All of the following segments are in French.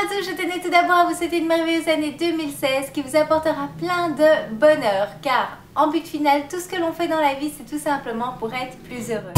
à tous, je tenais tout d'abord à vous souhaiter une merveilleuse année 2016 qui vous apportera plein de bonheur car en but final, tout ce que l'on fait dans la vie, c'est tout simplement pour être plus heureux.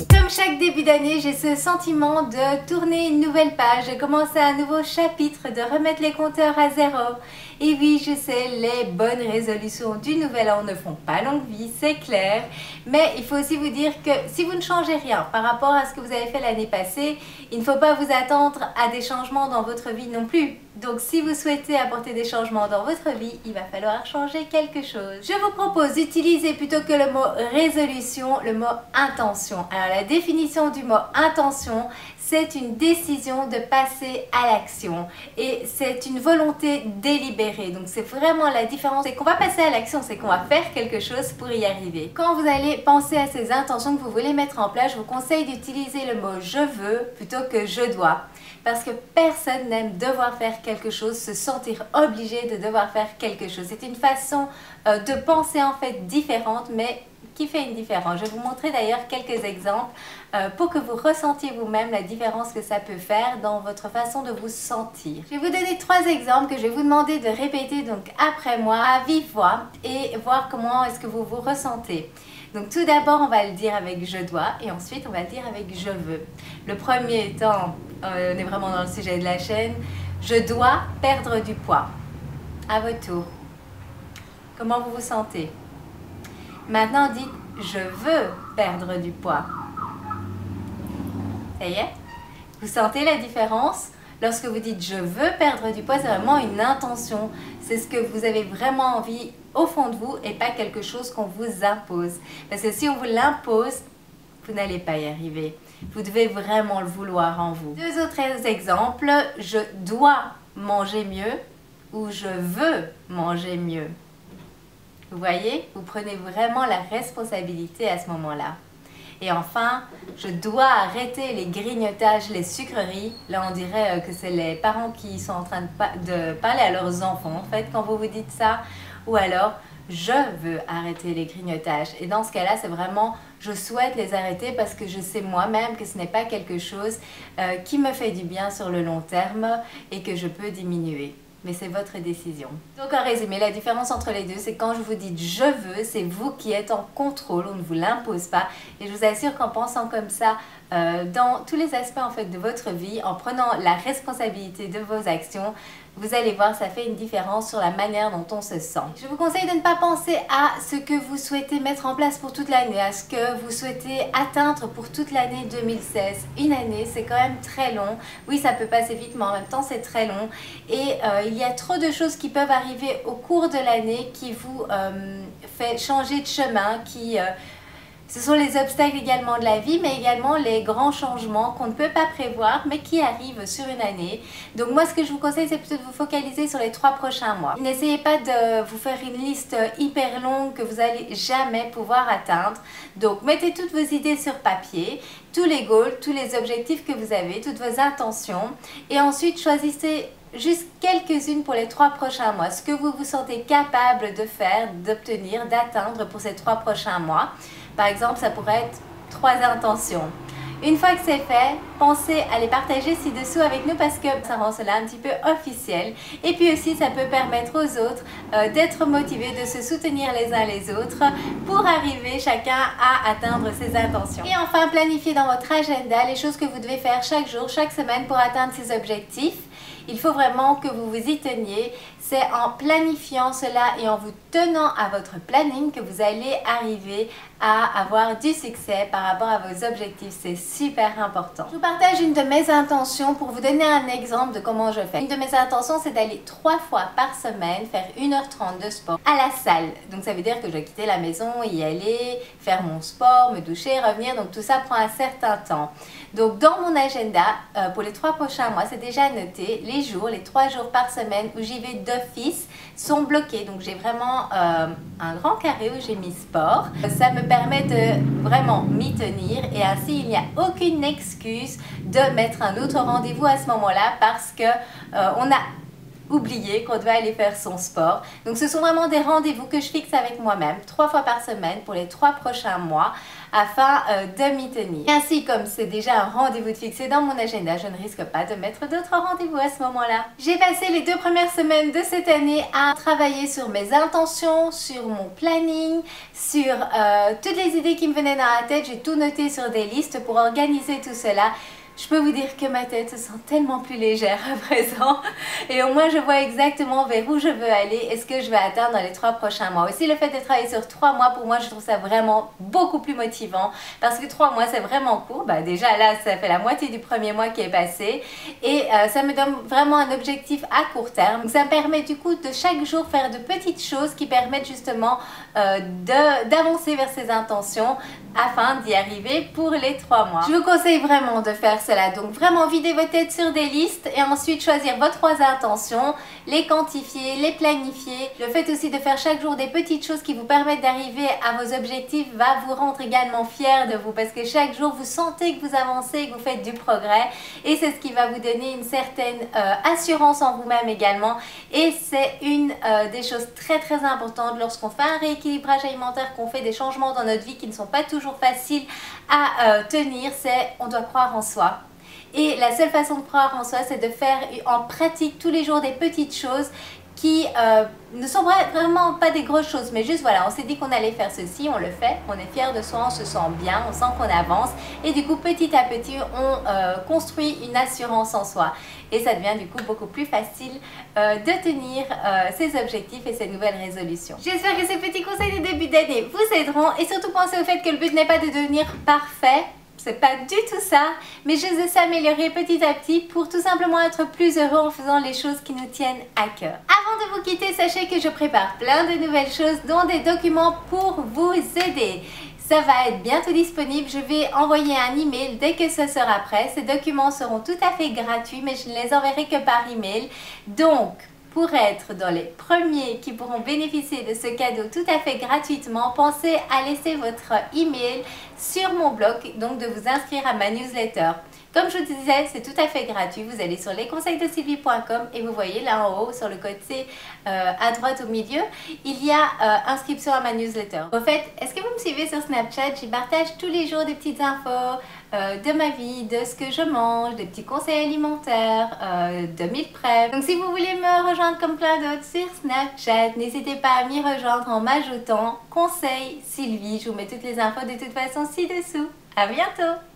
Comme chaque début d'année, j'ai ce sentiment de tourner une nouvelle page, de commencer un nouveau chapitre, de remettre les compteurs à zéro. Et oui, je sais, les bonnes résolutions du nouvel an ne font pas longue vie, c'est clair. Mais il faut aussi vous dire que si vous ne changez rien par rapport à ce que vous avez fait l'année passée, il ne faut pas vous attendre à des changements dans votre vie non plus. Donc si vous souhaitez apporter des changements dans votre vie, il va falloir changer quelque chose. Je vous propose d'utiliser plutôt que le mot résolution, le mot intention. Alors la définition du mot intention, c'est une décision de passer à l'action et c'est une volonté délibérée. Donc c'est vraiment la différence. C'est qu'on va passer à l'action, c'est qu'on va faire quelque chose pour y arriver. Quand vous allez penser à ces intentions que vous voulez mettre en place, je vous conseille d'utiliser le mot je veux plutôt que je dois. Parce que personne n'aime devoir faire quelque chose, se sentir obligé de devoir faire quelque chose. C'est une façon de penser en fait différente, mais qui fait une différence. Je vais vous montrer d'ailleurs quelques exemples pour que vous ressentiez vous-même la différence que ça peut faire dans votre façon de vous sentir. Je vais vous donner 3 exemples que je vais vous demander de répéter donc après moi à vive voix et voir comment est-ce que vous vous ressentez. Donc tout d'abord, on va le dire avec je dois et ensuite on va le dire avec je veux. Le premier étant, on est vraiment dans le sujet de la chaîne, je dois perdre du poids. À votre tour. Comment vous vous sentez? Maintenant, dites je veux perdre du poids. Ça y est? Vous sentez la différence? Lorsque vous dites je veux perdre du poids, c'est vraiment une intention. C'est ce que vous avez vraiment envie au fond de vous et pas quelque chose qu'on vous impose. Parce que si on vous l'impose, vous n'allez pas y arriver. Vous devez vraiment le vouloir en vous. 2 autres exemples, je dois manger mieux ou je veux manger mieux. Vous voyez, vous prenez vraiment la responsabilité à ce moment-là. Et enfin, je dois arrêter les grignotages, les sucreries. Là, on dirait que c'est les parents qui sont en train de parler à leurs enfants, en fait, quand vous vous dites ça. Ou alors, je veux arrêter les grignotages. Et dans ce cas-là, c'est vraiment, je souhaite les arrêter parce que je sais moi-même que ce n'est pas quelque chose qui me fait du bien sur le long terme et que je peux diminuer. Mais c'est votre décision. Donc en résumé, la différence entre les deux, c'est quand je vous dis je veux, c'est vous qui êtes en contrôle, on ne vous l'impose pas. Et je vous assure qu'en pensant comme ça, dans tous les aspects en fait de votre vie, en prenant la responsabilité de vos actions, vous allez voir, ça fait une différence sur la manière dont on se sent. Je vous conseille de ne pas penser à ce que vous souhaitez mettre en place pour toute l'année, à ce que vous souhaitez atteindre pour toute l'année 2016. Une année, c'est quand même très long. Oui, ça peut passer vite, mais en même temps, c'est très long. Et il y a trop de choses qui peuvent arriver au cours de l'année qui vous fait changer de chemin, ce sont les obstacles également de la vie, mais également les grands changements qu'on ne peut pas prévoir, mais qui arrivent sur une année. Donc moi, ce que je vous conseille, c'est plutôt de vous focaliser sur les 3 prochains mois. N'essayez pas de vous faire une liste hyper longue que vous n'allez jamais pouvoir atteindre. Donc mettez toutes vos idées sur papier, tous les goals, tous les objectifs que vous avez, toutes vos intentions. Et ensuite, choisissez juste quelques-unes pour les 3 prochains mois. Ce que vous vous sentez capable de faire, d'obtenir, d'atteindre pour ces 3 prochains mois. Par exemple, ça pourrait être 3 intentions. Une fois que c'est fait, pensez à les partager ci-dessous avec nous parce que ça rend cela un petit peu officiel. Et puis aussi, ça peut permettre aux autres d'être motivés, de se soutenir les uns les autres pour arriver chacun à atteindre ses intentions. Et enfin, planifiez dans votre agenda les choses que vous devez faire chaque jour, chaque semaine pour atteindre ces objectifs. Il faut vraiment que vous vous y teniez. C'est en planifiant cela et en vous tenant à votre planning que vous allez arriver à avoir du succès par rapport à vos objectifs. C'est super important. Je vous partage une de mes intentions pour vous donner un exemple de comment je fais. Une de mes intentions, c'est d'aller 3 fois par semaine faire 1h30 de sport à la salle. Donc ça veut dire que je dois quitter la maison, y aller, faire mon sport, me doucher, revenir. Donc tout ça prend un certain temps. Donc dans mon agenda, pour les 3 prochains mois, c'est déjà noté les jours, les 3 jours par semaine où j'y vais d'office sont bloqués. Donc j'ai vraiment un grand carré où j'ai mis sport. Ça me permet de vraiment m'y tenir et ainsi il n'y a aucune excuse de mettre un autre rendez-vous à ce moment-là parce que on a oublier qu'on doit aller faire son sport. Donc ce sont vraiment des rendez-vous que je fixe avec moi-même 3 fois par semaine pour les 3 prochains mois afin de m'y tenir. Et ainsi, comme c'est déjà un rendez-vous de fixé dans mon agenda, je ne risque pas de mettre d'autres rendez-vous à ce moment-là. J'ai passé les 2 premières semaines de cette année à travailler sur mes intentions, sur mon planning, sur toutes les idées qui me venaient dans la tête. J'ai tout noté sur des listes pour organiser tout cela. Je peux vous dire que ma tête se sent tellement plus légère à présent et au moins je vois exactement vers où je veux aller et ce que je vais atteindre dans les 3 prochains mois. Aussi le fait de travailler sur 3 mois, pour moi je trouve ça vraiment beaucoup plus motivant parce que 3 mois c'est vraiment court. Déjà là ça fait la moitié du premier mois qui est passé et ça me donne vraiment un objectif à court terme. Donc ça me permet du coup de chaque jour faire de petites choses qui permettent justement d'avancer vers ses intentions afin d'y arriver pour les 3 mois. Je vous conseille vraiment de faire cela, donc vraiment vider votre tête sur des listes et ensuite choisir vos 3 intentions, les quantifier, les planifier. Le fait aussi de faire chaque jour des petites choses qui vous permettent d'arriver à vos objectifs va vous rendre également fier de vous parce que chaque jour vous sentez que vous avancez, que vous faites du progrès et c'est ce qui va vous donner une certaine assurance en vous-même également et c'est une des choses très importantes lorsqu'on fait un rééquilibrage alimentaire, qu'on fait des changements dans notre vie qui ne sont pas toujours faciles à tenir, c'est on doit croire en soi. Et la seule façon de croire en soi, c'est de faire en pratique tous les jours des petites choses qui ne sont vraiment pas des grosses choses, mais juste voilà, on s'est dit qu'on allait faire ceci, on le fait, on est fier de soi, on se sent bien, on sent qu'on avance et du coup petit à petit on construit une assurance en soi et ça devient du coup beaucoup plus facile de tenir ses objectifs et ses nouvelles résolutions. J'espère que ces petits conseils de début d'année vous aideront et surtout pensez au fait que le but n'est pas de devenir parfait. C'est pas du tout ça, mais juste de s'améliorer petit à petit pour tout simplement être plus heureux en faisant les choses qui nous tiennent à cœur. Avant de vous quitter, sachez que je prépare plein de nouvelles choses, dont des documents pour vous aider. Ça va être bientôt disponible, je vais envoyer un email dès que ce sera prêt. Ces documents seront tout à fait gratuits, mais je ne les enverrai que par email. Donc, pour être dans les premiers qui pourront bénéficier de ce cadeau tout à fait gratuitement, pensez à laisser votre email sur mon blog, donc de vous inscrire à ma newsletter. Comme je vous disais, c'est tout à fait gratuit. Vous allez sur lesconseilsdesylvie.com et vous voyez là en haut, sur le côté à droite au milieu, il y a inscription à ma newsletter. Au fait, est-ce que vous me suivez sur Snapchat? J'y partage tous les jours des petites infos de ma vie, de ce que je mange, des petits conseils alimentaires, de meal prep. Donc si vous voulez me rejoindre comme plein d'autres sur Snapchat, n'hésitez pas à m'y rejoindre en m'ajoutant conseil Sylvie. Je vous mets toutes les infos de toute façon ci-dessous. À bientôt!